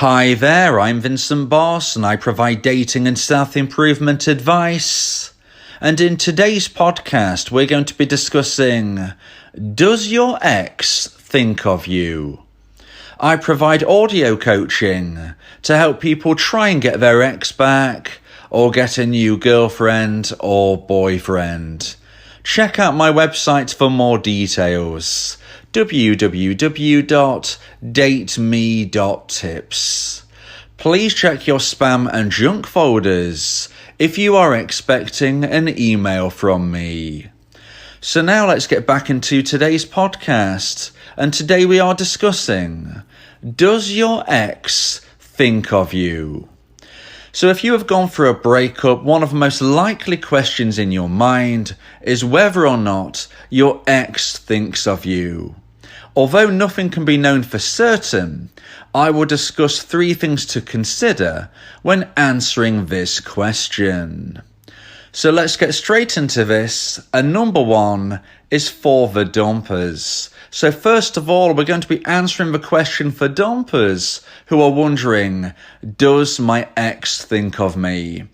Hi there, I'm Vincent Boss and I provide dating and self-improvement advice. And in today's podcast, we're going to be discussing, does your ex think of you? I provide audio coaching to help people try and get their ex back or get a new girlfriend or boyfriend. Check out my website for more details. www.dateme.tips. Please check your spam and junk folders if you are expecting an email from me. So now let's get back into today's podcast, and today we are discussing, does your ex think of you? So if you have gone through a breakup, one of the most likely questions in your mind is whether or not your ex thinks of you. Although nothing can be known for certain, I will discuss 3 things to consider when answering this question. So let's get straight into this, and number 1 is for the dumpers. So first of all, we're going to be answering the question for dumpers who are wondering, does my ex think of me?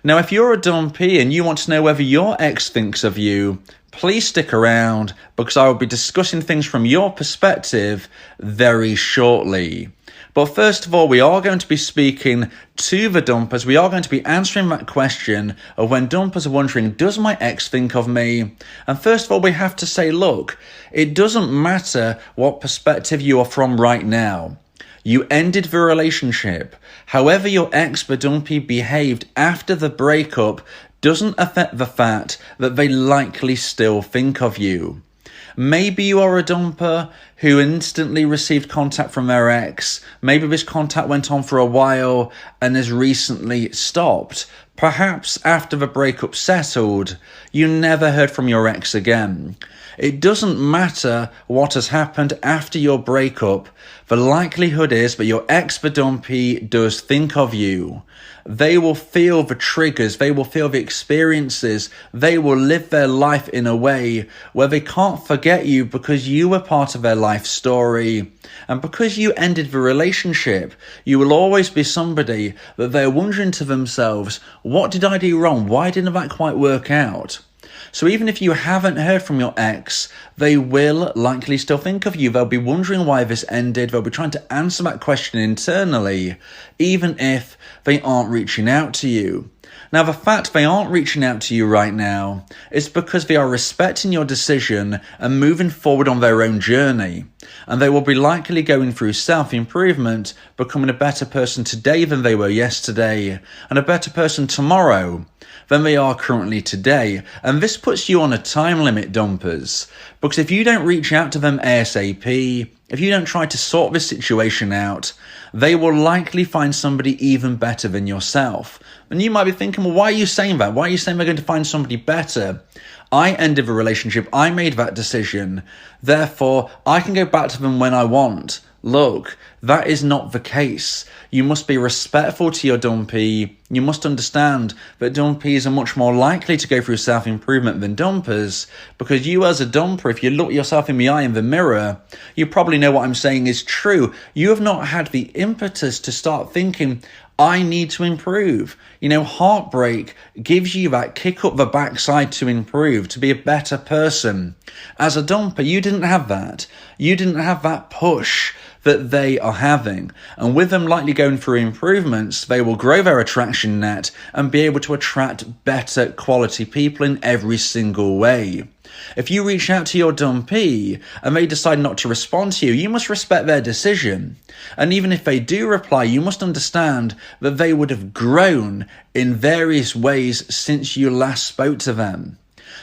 Now, if you're a dumpee and you want to know whether your ex thinks of you, please stick around because I will be discussing things from your perspective very shortly. But first of all, we are going to be speaking to the dumpers. We are going to be answering that question of when dumpers are wondering, does my ex think of me? And first of all, we have to say, look, it doesn't matter what perspective you are from right now. You ended the relationship. However your ex, the dumpee, behaved after the breakup doesn't affect the fact that they likely still think of you. Maybe you are a dumper who instantly received contact from their ex. Maybe this contact went on for a while and has recently stopped. Perhaps after the breakup settled, you never heard from your ex again. It doesn't matter what has happened after your breakup. The likelihood is that your ex, the dumpee, does think of you. They will feel the triggers, they will feel the experiences, they will live their life in a way where they can't forget you because you were part of their life story. And because you ended the relationship, you will always be somebody that they're wondering to themselves, what did I do wrong? Why didn't that quite work out? So even if you haven't heard from your ex, they will likely still think of you. They'll be wondering why this ended. They'll be trying to answer that question internally, even if they aren't reaching out to you. Now, the fact they aren't reaching out to you right now is because they are respecting your decision and moving forward on their own journey. And they will be likely going through self-improvement, becoming a better person today than they were yesterday, and a better person tomorrow than they are currently today. And this puts you on a time limit, dumpers, because if you don't reach out to them ASAP, if you don't try to sort this situation out, they will likely find somebody even better than yourself. And you might be thinking, well, why are you saying that? Why are you saying they're going to find somebody better? I ended the relationship. I made that decision. Therefore, I can go back to them when I want. Look, that is not the case. You must be respectful to your dumpee. You must understand that dumpees are much more likely to go through self-improvement than dumpers, because you as a dumper, if you look yourself in the eye in the mirror, you probably know what I'm saying is true. You have not had the impetus to start thinking, I need to improve. You know, heartbreak gives you that kick up the backside to improve, to be a better person. As a dumper, you didn't have that. You didn't have that push that they are having. And with them likely going through improvements, they will grow their attraction net and be able to attract better quality people in every single way. If you reach out to your dumpee and they decide not to respond to you, you must respect their decision. And even if they do reply, you must understand that they would have grown in various ways since you last spoke to them.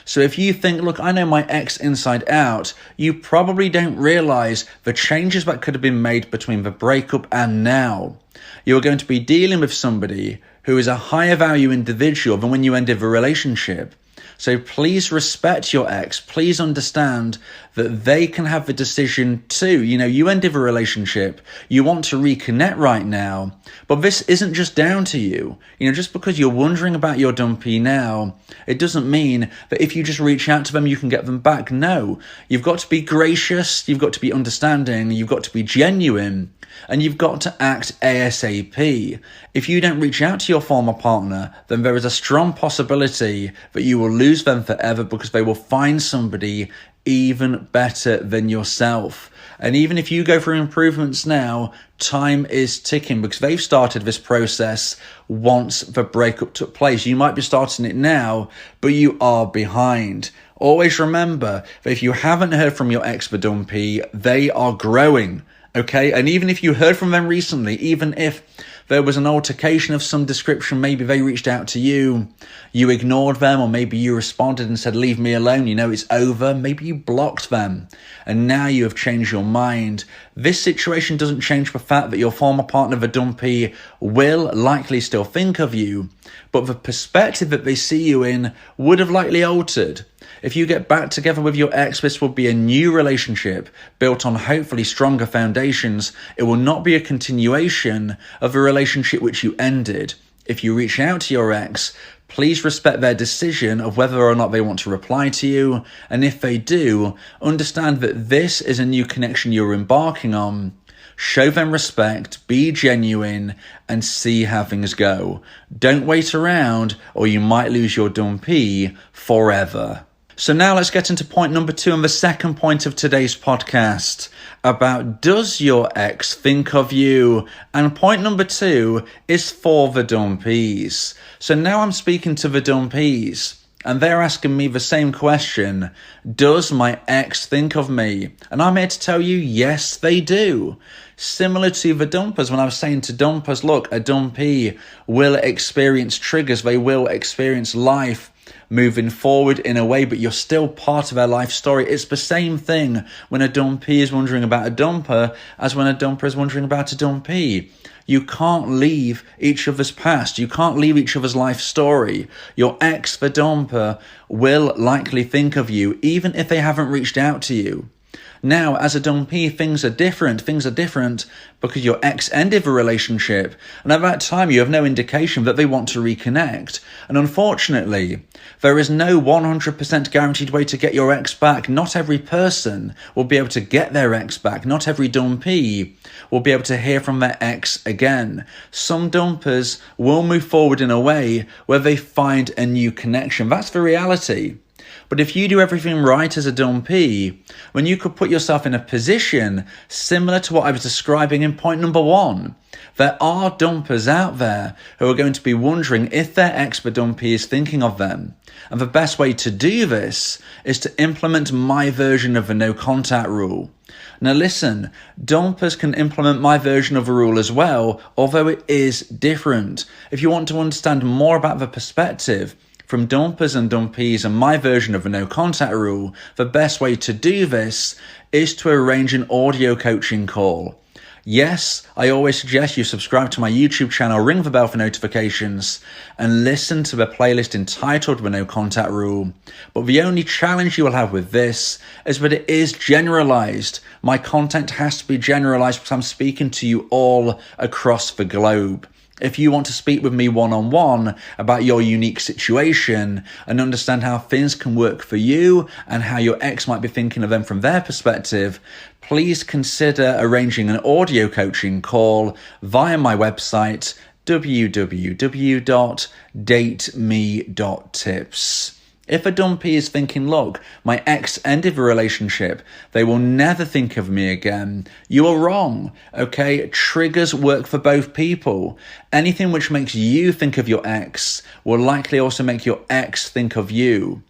So if you think, look, I know my ex inside out, you probably don't realize the changes that could have been made between the breakup and now. You are going to be dealing with somebody who is a higher value individual than when you ended the relationship. So please respect your ex. Please understand that they can have the decision too. You ended a relationship. You want to reconnect right now. But this isn't just down to you. Just because you're wondering about your dumpee now, it doesn't mean that if you just reach out to them, you can get them back. No, you've got to be gracious. You've got to be understanding. You've got to be genuine. And you've got to act ASAP. If you don't reach out to your former partner, then there is a strong possibility that you will lose them forever because they will find somebody even better than yourself. And even if you go through improvements now, time is ticking because they've started this process once the breakup took place. You might be starting it now, but you are behind. Always remember that if you haven't heard from your ex for dumpee, they are growing. Okay, and even if you heard from them recently, even if there was an altercation of some description, maybe they reached out to you, you ignored them, or maybe you responded and said, leave me alone, it's over. Maybe you blocked them, and now you have changed your mind. This situation doesn't change the fact that your former partner, the dumpee, will likely still think of you, but the perspective that they see you in would have likely altered. If you get back together with your ex, this will be a new relationship built on hopefully stronger foundations. It will not be a continuation of a relationship which you ended. If you reach out to your ex, please respect their decision of whether or not they want to reply to you. And if they do, understand that this is a new connection you're embarking on. Show them respect, be genuine, and see how things go. Don't wait around or you might lose your dumpee forever. So now let's get into point number 2 and the second point of today's podcast about does your ex think of you? And point number 2 is for the dumpies. So now I'm speaking to the dumpies and they're asking me the same question. Does my ex think of me? And I'm here to tell you, yes, they do. Similar to the dumpers, when I was saying to dumpers, look, a dumpee will experience triggers. They will experience life moving forward in a way, but you're still part of their life story. It's the same thing when a dumpee is wondering about a dumper as when a dumper is wondering about a dumpee. You can't leave each other's past. You can't leave each other's life story. Your ex, the dumper, will likely think of you, even if they haven't reached out to you. Now, as a dumpee, things are different. Things are different because your ex ended the relationship. And at that time, you have no indication that they want to reconnect. And unfortunately, there is no 100% guaranteed way to get your ex back. Not every person will be able to get their ex back. Not every dumpee will be able to hear from their ex again. Some dumpers will move forward in a way where they find a new connection. That's the reality. But if you do everything right as a dumpee, when you could put yourself in a position similar to what I was describing in point number 1, there are dumpers out there who are going to be wondering if their ex-for dumpee is thinking of them. And the best way to do this is to implement my version of the no contact rule. Now listen, dumpers can implement my version of a rule as well, although it is different. If you want to understand more about the perspective from dumpers and dumpees and my version of a no contact rule, the best way to do this is to arrange an audio coaching call. Yes, I always suggest you subscribe to my YouTube channel, ring the bell for notifications, and listen to the playlist entitled The No Contact Rule. But the only challenge you will have with this is that it is generalized. My content has to be generalized because I'm speaking to you all across the globe. If you want to speak with me one-on-one about your unique situation and understand how things can work for you and how your ex might be thinking of them from their perspective, please consider arranging an audio coaching call via my website, www.dateme.tips. If a dumpee is thinking, look, my ex ended the relationship, they will never think of me again, you are wrong, okay? Triggers work for both people. Anything which makes you think of your ex will likely also make your ex think of you.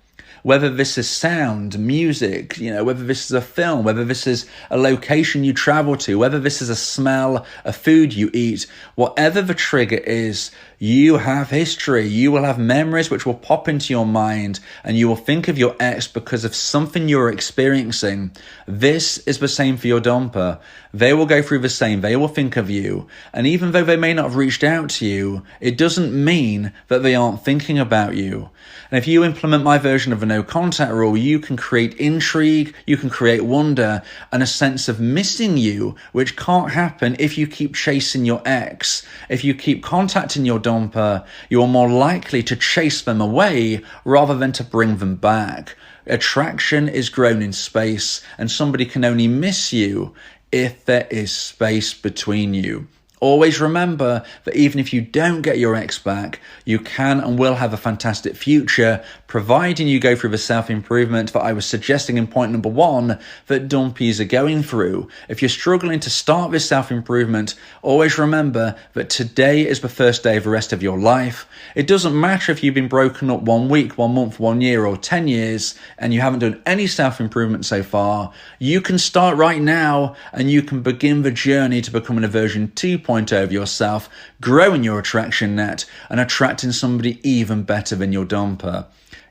Whether this is sound, music, whether this is a film, whether this is a location you travel to, whether this is a smell, a food you eat, whatever the trigger is, You have history. You will have memories which will pop into your mind, and you will think of your ex because of something you're experiencing. This is the same for your dumper. They will go through the same. They will think of you. And even though they may not have reached out to you, it doesn't mean that they aren't thinking about you. And if you implement my version of a no contact rule, you can create intrigue, you can create wonder, and a sense of missing you, which can't happen if you keep chasing your ex. If you keep contacting your dumper, you are more likely to chase them away rather than to bring them back. Attraction is grown in space, and somebody can only miss you if there is space between you. Always remember that even if you don't get your ex back, you can and will have a fantastic future, providing you go through the self-improvement that I was suggesting in point number 1 that dumpies are going through. If you're struggling to start this self-improvement, always remember that today is the first day of the rest of your life. It doesn't matter if you've been broken up 1 week, 1 month, 1 year, or 10 years, and you haven't done any self-improvement so far. You can start right now, and you can begin the journey to becoming a version 2.0 of yourself, growing your attraction net, and attracting somebody even better than your dumper.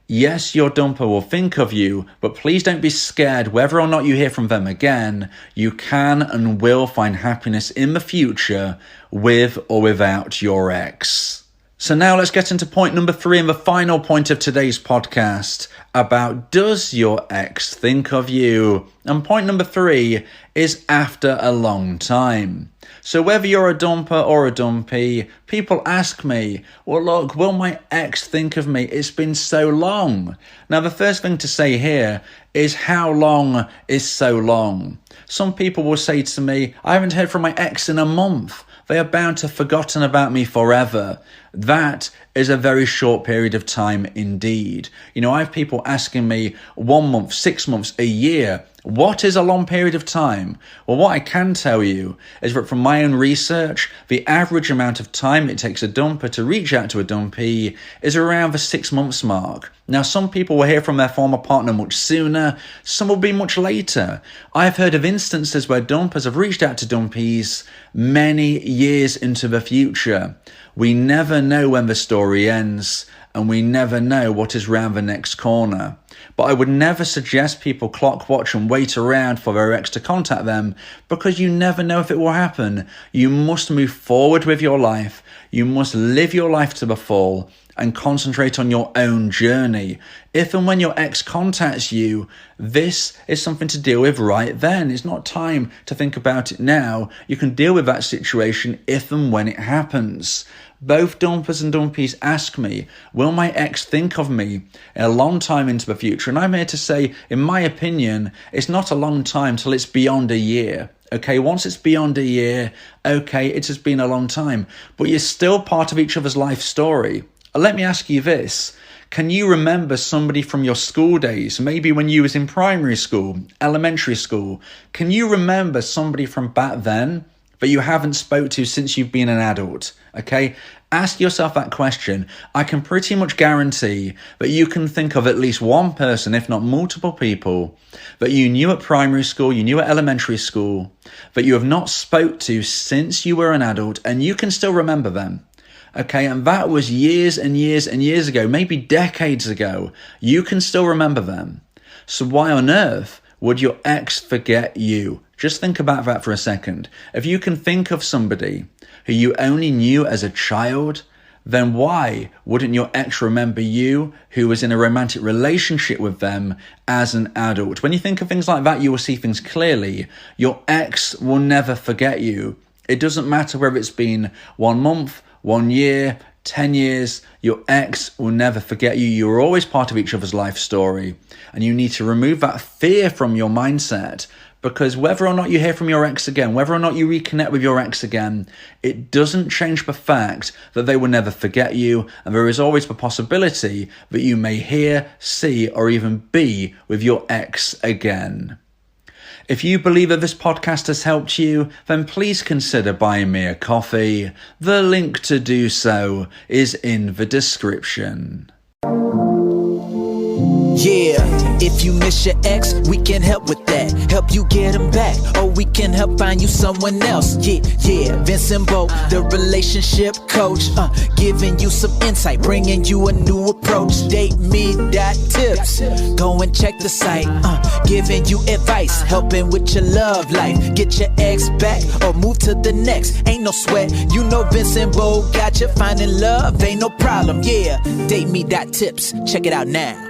Yes, your dumper will think of you, but please don't be scared whether or not you hear from them again. You can and will find happiness in the future with or without your ex. So now let's get into point number 3 and the final point of today's podcast about does your ex think of you? And point number 3 is after a long time. So whether you're a dumper or a dumpee, people ask me, well, look, will my ex think of me? It's been so long. Now, the first thing to say here is how long is so long? Some people will say to me, I haven't heard from my ex in a month. They are bound to have forgotten about me forever. That is a very short period of time indeed. You know, I have people asking me 1 month, 6 months, a year. What is a long period of time? Well, what I can tell you is that from my own research, the average amount of time it takes a dumper to reach out to a dumpee is around the 6 months mark. Now, some people will hear from their former partner much sooner, some will be much later. I've heard of instances where dumpers have reached out to dumpees many years into the future. We never know when the story ends, and we never know what is round the next corner. But I would never suggest people clock watch and wait around for their ex to contact them, because you never know if it will happen. You must move forward with your life. You must live your life to the full and concentrate on your own journey. If and when your ex contacts you, this is something to deal with right then. It's not time to think about it now. You can deal with that situation if and when it happens. Both dumpers and dumpies ask me, will my ex think of me a long time into the future? And I'm here to say, in my opinion, it's not a long time till it's beyond a year. Okay, once it's beyond a year, okay, it has been a long time, but you're still part of each other's life story. Let me ask you this. Can you remember somebody from your school days, maybe when you was in primary school, elementary school? Can you remember somebody from back then that you haven't spoke to since you've been an adult? Okay, ask yourself that question. I can pretty much guarantee that you can think of at least one person, if not multiple people, that you knew at primary school, you knew at elementary school, that you have not spoke to since you were an adult, and you can still remember them. Okay, and that was years and years and years ago, maybe decades ago. You can still remember them. So why on earth would your ex forget you? Just think about that for a second. If you can think of somebody who you only knew as a child, then why wouldn't your ex remember you, who was in a romantic relationship with them as an adult? When you think of things like that, you will see things clearly. Your ex will never forget you. It doesn't matter whether it's been 1 month, 1 year, 10 years, your ex will never forget you. You're always part of each other's life story. And you need to remove that fear from your mindset, because whether or not you hear from your ex again, whether or not you reconnect with your ex again, it doesn't change the fact that they will never forget you. And there is always the possibility that you may hear, see, or even be with your ex again. If you believe that this podcast has helped you, then please consider buying me a coffee. The link to do so is in the description. Yeah, if you miss your ex, we can help with that. Help you get him back, or we can help find you someone else. Yeah, Vincent, the relationship coach, giving you some insight, bringing you a new approach. Date me tips, go and check the site, giving you advice, helping with your love life. Get your ex back or move to the next. Ain't no sweat, you know Vincent got you. Finding love ain't no problem. Yeah, date me tips, check it out now.